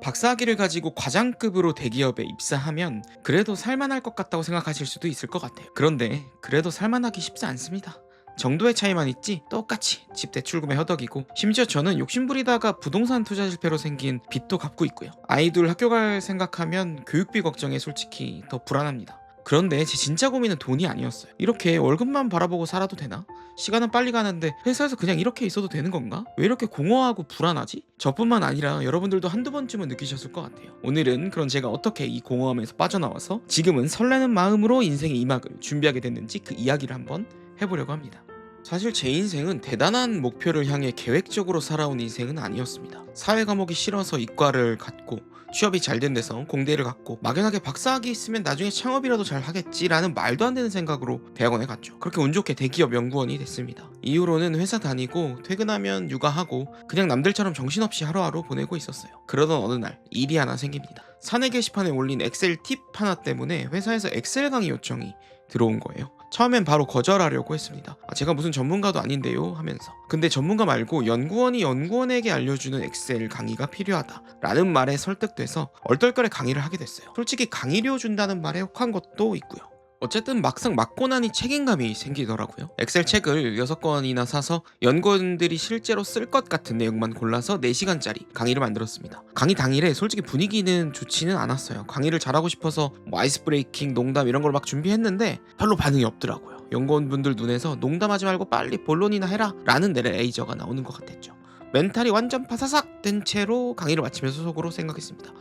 박사학위를 가지고 과장급으로 대기업에 입사하면 그래도 살만할 것 같다고 생각하실 수도 있을 것 같아요. 그런데 그래도 살만하기 쉽지 않습니다. 정도의 차이만 있지 똑같이 집 대출금에 허덕이고, 심지어 저는 욕심부리다가 부동산 투자 실패로 생긴 빚도 갚고 있고요. 아이들 학교 갈 생각하면 교육비 걱정에 솔직히 더 불안합니다. 그런데 제 진짜 고민은 돈이 아니었어요. 이렇게 월급만 바라보고 살아도 되나? 시간은 빨리 가는데 회사에서 그냥 이렇게 있어도 되는 건가? 왜 이렇게 공허하고 불안하지? 저뿐만 아니라 여러분들도 한두 번쯤은 느끼셨을 것 같아요. 오늘은 그런 제가 어떻게 이 공허함에서 빠져나와서 지금은 설레는 마음으로 인생의 이막을 준비하게 됐는지 그 이야기를 한번 해보려고 합니다. 사실 제 인생은 대단한 목표를 향해 계획적으로 살아온 인생은 아니었습니다. 사회 과목이 싫어서 이과를 갔고, 취업이 잘 된 데서 공대를 갔고, 막연하게 박사학위 있으면 나중에 창업이라도 잘 하겠지라는 말도 안 되는 생각으로 대학원에 갔죠. 그렇게 운 좋게 대기업 연구원이 됐습니다. 이후로는 회사 다니고 퇴근하면 육아하고 그냥 남들처럼 정신없이 하루하루 보내고 있었어요. 그러던 어느 날 일이 하나 생깁니다. 사내 게시판에 올린 엑셀 팁 하나 때문에 회사에서 엑셀 강의 요청이 들어온 거예요. 처음엔 바로 거절하려고 했습니다. 제가 무슨 전문가도 아닌데요 하면서. 근데 전문가 말고 연구원이 연구원에게 알려주는 엑셀 강의가 필요하다 라는 말에 설득돼서 얼떨결에 강의를 하게 됐어요. 솔직히 강의료 준다는 말에 혹한 것도 있고요. 어쨌든 막상 맡고 나니 책임감이 생기더라고요. 엑셀 책을 6권이나 사서 연구원들이 실제로 쓸 것 같은 내용만 골라서 4시간짜리 강의를 만들었습니다. 강의 당일에 솔직히 분위기는 좋지는 않았어요. 강의를 잘하고 싶어서 아이스 브레이킹, 농담 이런 걸 막 준비했는데 별로 반응이 없더라고요. 연구원분들 눈에서 농담하지 말고 빨리 본론이나 해라 라는 레이저가 나오는 것 같았죠. 멘탈이 완전 파사삭 된 채로 강의를 마치면서 속으로 생각했습니다.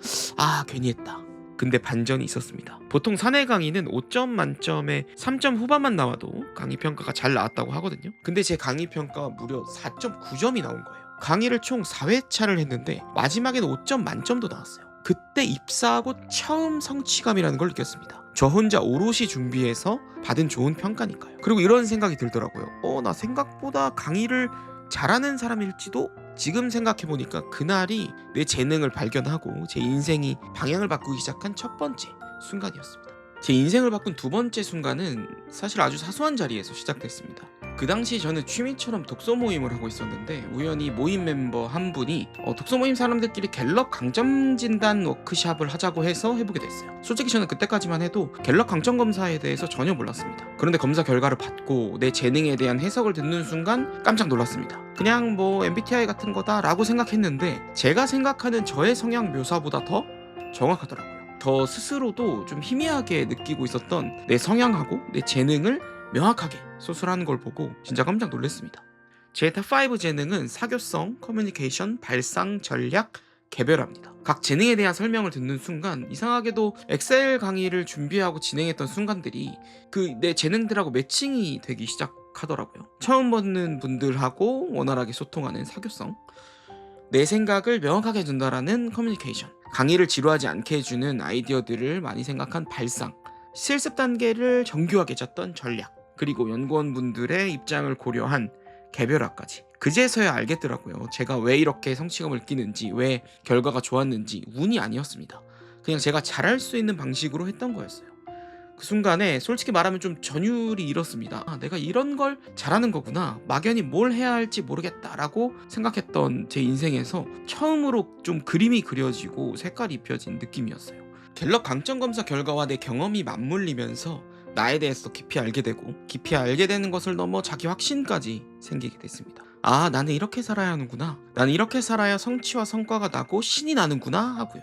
괜히 했다. 근데 반전이 있었습니다. 보통 사내 강의는 5점 만점에 3점 후반만 나와도 강의 평가가 잘 나왔다고 하거든요. 근데 제 강의 평가가 무려 4.9점이 나온 거예요. 강의를 총 4회차를 했는데 마지막에는 5점 만점도 나왔어요. 그때 입사하고 처음 성취감이라는 걸 느꼈습니다. 저 혼자 오롯이 준비해서 받은 좋은 평가니까요. 그리고 이런 생각이 들더라고요. 나 생각보다 강의를 잘하는 사람일지도. 지금 생각해보니까 그날이 내 재능을 발견하고 제 인생이 방향을 바꾸기 시작한 첫 번째 순간이었습니다. 제 인생을 바꾼 두 번째 순간은 사실 아주 사소한 자리에서 시작됐습니다. 그 당시 저는 취미처럼 독서 모임을 하고 있었는데, 우연히 모임 멤버 한 분이 독서 모임 사람들끼리 갤럽 강점 진단 워크샵을 하자고 해서 해보게 됐어요. 솔직히 저는 그때까지만 해도 갤럽 강점 검사에 대해서 전혀 몰랐습니다. 그런데 검사 결과를 받고 내 재능에 대한 해석을 듣는 순간 깜짝 놀랐습니다. 그냥 MBTI 같은 거다 라고 생각했는데, 제가 생각하는 저의 성향 묘사보다 더 정확하더라고요. 저 스스로도 좀 희미하게 느끼고 있었던 내 성향하고 내 재능을 명확하게 소술하는 걸 보고 진짜 깜짝 놀랐습니다. 제 탑5 재능은 사교성, 커뮤니케이션, 발상, 전략, 개별합니다. 각 재능에 대한 설명을 듣는 순간 이상하게도 엑셀 강의를 준비하고 진행했던 순간들이 그 내 재능들하고 매칭이 되기 시작하더라고요. 처음 보는 분들하고 원활하게 소통하는 사교성, 내 생각을 명확하게 해준다라는 커뮤니케이션, 강의를 지루하지 않게 해주는 아이디어들을 많이 생각한 발상, 실습 단계를 정교하게 짰던 전략, 그리고 연구원분들의 입장을 고려한 개별화까지. 그제서야 알겠더라고요. 제가 왜 이렇게 성취감을 느끼는지, 왜 결과가 좋았는지. 운이 아니었습니다. 그냥 제가 잘할 수 있는 방식으로 했던 거였어요. 그 순간에 솔직히 말하면 좀 전율이 일었습니다. 내가 이런 걸 잘하는 거구나, 막연히 뭘 해야 할지 모르겠다라고 생각했던 제 인생에서 처음으로 좀 그림이 그려지고 색깔이 입혀진 느낌이었어요. 갤럽 강점검사 결과와 내 경험이 맞물리면서 나에 대해서 깊이 알게 되고, 깊이 알게 되는 것을 넘어 자기 확신까지 생기게 됐습니다. 나는 이렇게 살아야 하는구나, 나는 이렇게 살아야 성취와 성과가 나고 신이 나는구나 하고요.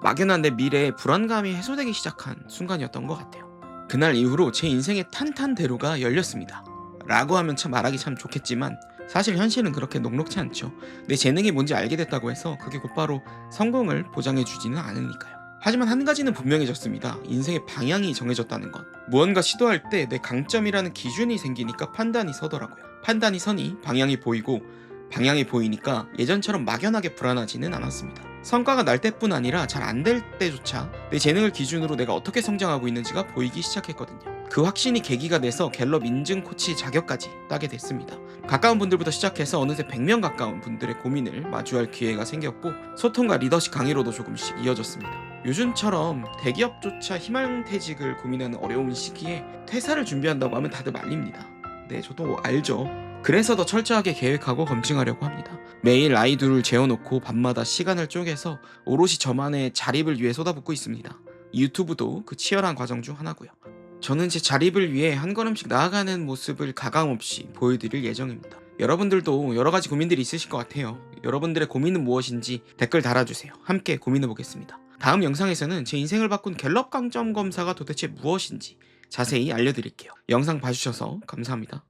막연한 내 미래에 불안감이 해소되기 시작한 순간이었던 것 같아요. 그날 이후로 제 인생의 탄탄대로가 열렸습니다 라고 하면 참 말하기 참 좋겠지만, 사실 현실은 그렇게 녹록지 않죠. 내 재능이 뭔지 알게 됐다고 해서 그게 곧바로 성공을 보장해주지는 않으니까요. 하지만 한 가지는 분명해졌습니다. 인생의 방향이 정해졌다는 것. 무언가 시도할 때 내 강점이라는 기준이 생기니까 판단이 서더라고요. 판단이 서니 방향이 보이고, 방향이 보이니까 예전처럼 막연하게 불안하지는 않았습니다. 성과가 날 때뿐 아니라 잘 안 될 때조차 내 재능을 기준으로 내가 어떻게 성장하고 있는지가 보이기 시작했거든요. 그 확신이 계기가 돼서 갤럽 인증 코치 자격까지 따게 됐습니다. 가까운 분들부터 시작해서 어느새 100명 가까운 분들의 고민을 마주할 기회가 생겼고, 소통과 리더십 강의로도 조금씩 이어졌습니다. 요즘처럼 대기업조차 희망퇴직을 고민하는 어려운 시기에 퇴사를 준비한다고 하면 다들 말립니다. 네, 저도 알죠. 그래서 더 철저하게 계획하고 검증하려고 합니다. 매일 아이 둘을 재워놓고 밤마다 시간을 쪼개서 오롯이 저만의 자립을 위해 쏟아붓고 있습니다. 유튜브도 그 치열한 과정 중 하나고요. 저는 제 자립을 위해 한 걸음씩 나아가는 모습을 가감없이 보여드릴 예정입니다. 여러분들도 여러 가지 고민들이 있으실 것 같아요. 여러분들의 고민은 무엇인지 댓글 달아주세요. 함께 고민해보겠습니다. 다음 영상에서는 제 인생을 바꾼 갤럽 강점 검사가 도대체 무엇인지 자세히 알려드릴게요. 영상 봐주셔서 감사합니다.